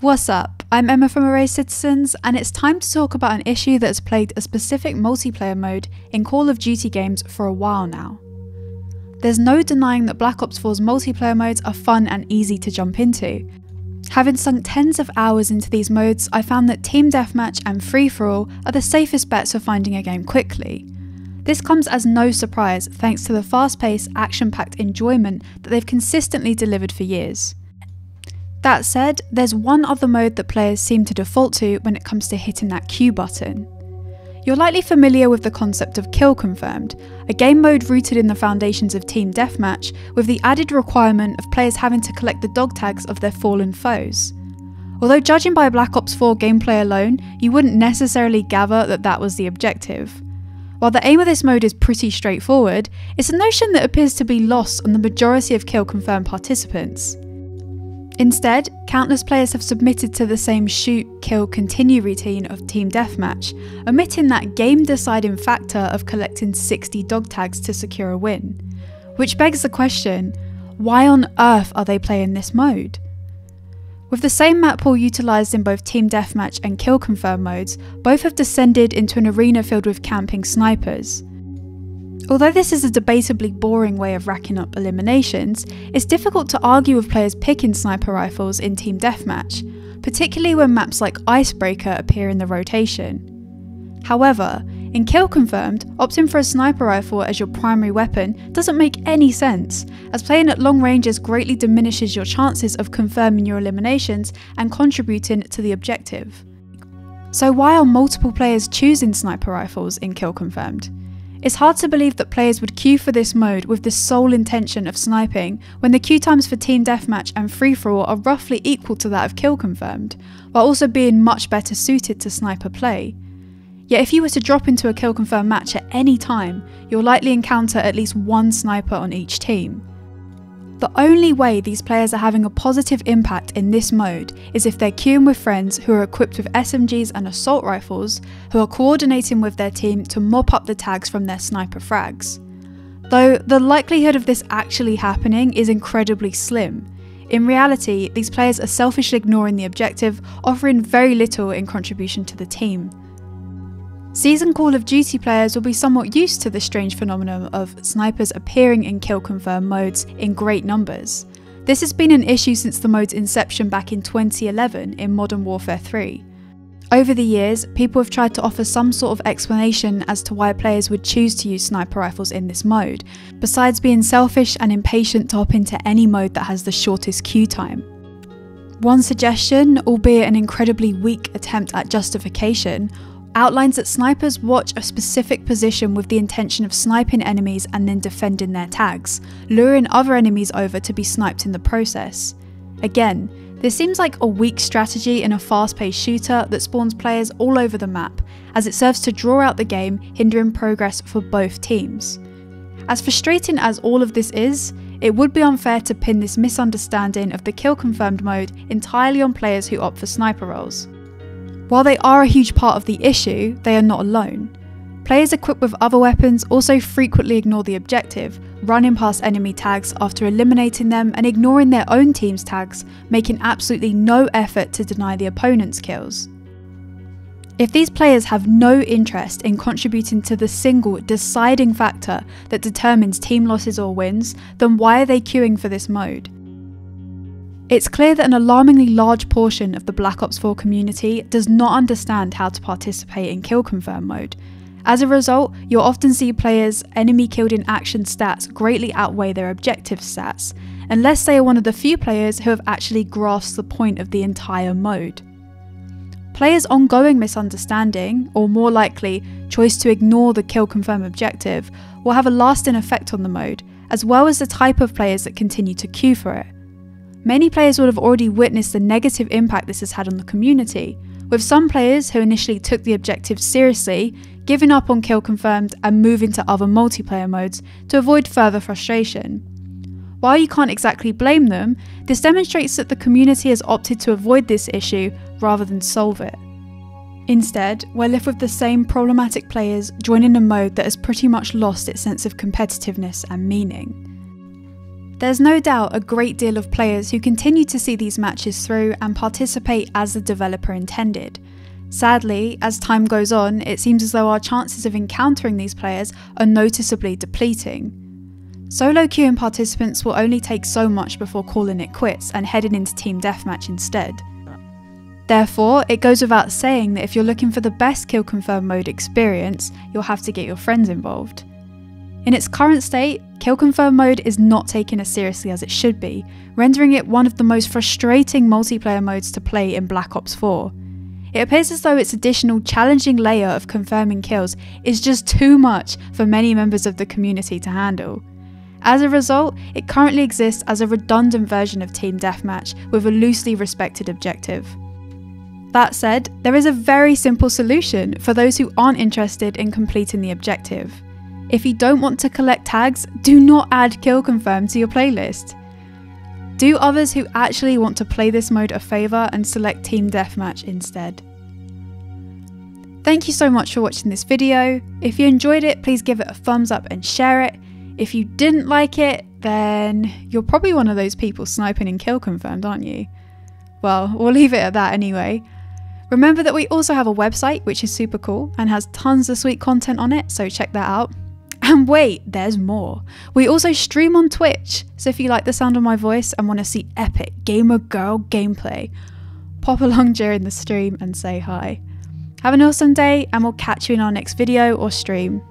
What's up? I'm Emma from Array Citizens, and it's time to talk about an issue that has plagued a specific multiplayer mode in Call of Duty games for a while now. There's no denying that Black Ops 4's multiplayer modes are fun and easy to jump into. Having sunk tens of hours into these modes, I found that Team Deathmatch and Free-for-All are the safest bets for finding a game quickly. This comes as no surprise thanks to the fast-paced, action-packed enjoyment that they've consistently delivered for years. That said, there's one other mode that players seem to default to when it comes to hitting that Q button. You're likely familiar with the concept of Kill Confirmed, a game mode rooted in the foundations of Team Deathmatch, with the added requirement of players having to collect the dog tags of their fallen foes. Although judging by Black Ops 4 gameplay alone, you wouldn't necessarily gather that that was the objective. While the aim of this mode is pretty straightforward, it's a notion that appears to be lost on the majority of Kill Confirmed participants. Instead, countless players have submitted to the same shoot, kill, continue routine of Team Deathmatch, omitting that game-deciding factor of collecting 60 dog tags to secure a win. Which begs the question, why on earth are they playing this mode? With the same map pool utilised in both Team Deathmatch and Kill Confirm modes, both have descended into an arena filled with camping snipers. Although this is a debatably boring way of racking up eliminations, it's difficult to argue with players picking sniper rifles in Team Deathmatch, particularly when maps like Icebreaker appear in the rotation. However, in Kill Confirmed, opting for a sniper rifle as your primary weapon doesn't make any sense, as playing at long ranges greatly diminishes your chances of confirming your eliminations and contributing to the objective. So why are multiple players choosing sniper rifles in Kill Confirmed? It's hard to believe that players would queue for this mode with the sole intention of sniping when the queue times for Team Deathmatch and Free-for-All are roughly equal to that of Kill Confirmed, while also being much better suited to sniper play. Yet if you were to drop into a Kill Confirmed match at any time, you'll likely encounter at least one sniper on each team. The only way these players are having a positive impact in this mode is if they're queuing with friends who are equipped with SMGs and assault rifles, who are coordinating with their team to mop up the tags from their sniper frags. Though the likelihood of this actually happening is incredibly slim. In reality, these players are selfishly ignoring the objective, offering very little in contribution to the team. Seasoned Call of Duty players will be somewhat used to the strange phenomenon of snipers appearing in Kill Confirm modes in great numbers. This has been an issue since the mode's inception back in 2011 in Modern Warfare 3. Over the years, people have tried to offer some sort of explanation as to why players would choose to use sniper rifles in this mode, besides being selfish and impatient to hop into any mode that has the shortest queue time. One suggestion, albeit an incredibly weak attempt at justification, outlines that snipers watch a specific position with the intention of sniping enemies and then defending their tags, luring other enemies over to be sniped in the process. Again, this seems like a weak strategy in a fast-paced shooter that spawns players all over the map, as it serves to draw out the game, hindering progress for both teams. As frustrating as all of this is, it would be unfair to pin this misunderstanding of the Kill Confirmed mode entirely on players who opt for sniper roles. While they are a huge part of the issue, they are not alone. Players equipped with other weapons also frequently ignore the objective, running past enemy tags after eliminating them and ignoring their own team's tags, making absolutely no effort to deny the opponent's kills. If these players have no interest in contributing to the single deciding factor that determines team losses or wins, then why are they queuing for this mode? It's clear that an alarmingly large portion of the Black Ops 4 community does not understand how to participate in Kill Confirm mode. As a result, you'll often see players' enemy killed in action stats greatly outweigh their objective stats, unless they are one of the few players who have actually grasped the point of the entire mode. Players' ongoing misunderstanding, or more likely, choice to ignore the Kill Confirm objective, will have a lasting effect on the mode, as well as the type of players that continue to queue for it. Many players would have already witnessed the negative impact this has had on the community, with some players who initially took the objective seriously giving up on Kill Confirmed and moving to other multiplayer modes to avoid further frustration. While you can't exactly blame them, this demonstrates that the community has opted to avoid this issue rather than solve it. Instead, we're left with the same problematic players joining a mode that has pretty much lost its sense of competitiveness and meaning. There's no doubt a great deal of players who continue to see these matches through and participate as the developer intended. Sadly, as time goes on, it seems as though our chances of encountering these players are noticeably depleting. Solo queuing participants will only take so much before calling it quits and heading into team deathmatch instead. Therefore, it goes without saying that if you're looking for the best kill confirm mode experience, you'll have to get your friends involved. In its current state, kill confirm mode is not taken as seriously as it should be, rendering it one of the most frustrating multiplayer modes to play in Black Ops 4. It appears as though its additional challenging layer of confirming kills is just too much for many members of the community to handle. As a result, it currently exists as a redundant version of Team Deathmatch with a loosely respected objective. That said, there is a very simple solution for those who aren't interested in completing the objective. If you don't want to collect tags, do not add kill confirm to your playlist. Do others who actually want to play this mode a favour and select Team Deathmatch instead. Thank you so much for watching this video. If you enjoyed it, please give it a thumbs up and share it. If you didn't like it, then you're probably one of those people sniping in kill confirmed, aren't you? Well, we'll leave it at that anyway. Remember that we also have a website which is super cool and has tons of sweet content on it, so check that out. And wait, there's more. We also stream on Twitch, so if you like the sound of my voice and want to see epic gamer girl gameplay, pop along during the stream and say hi. Have an awesome day, and we'll catch you in our next video or stream.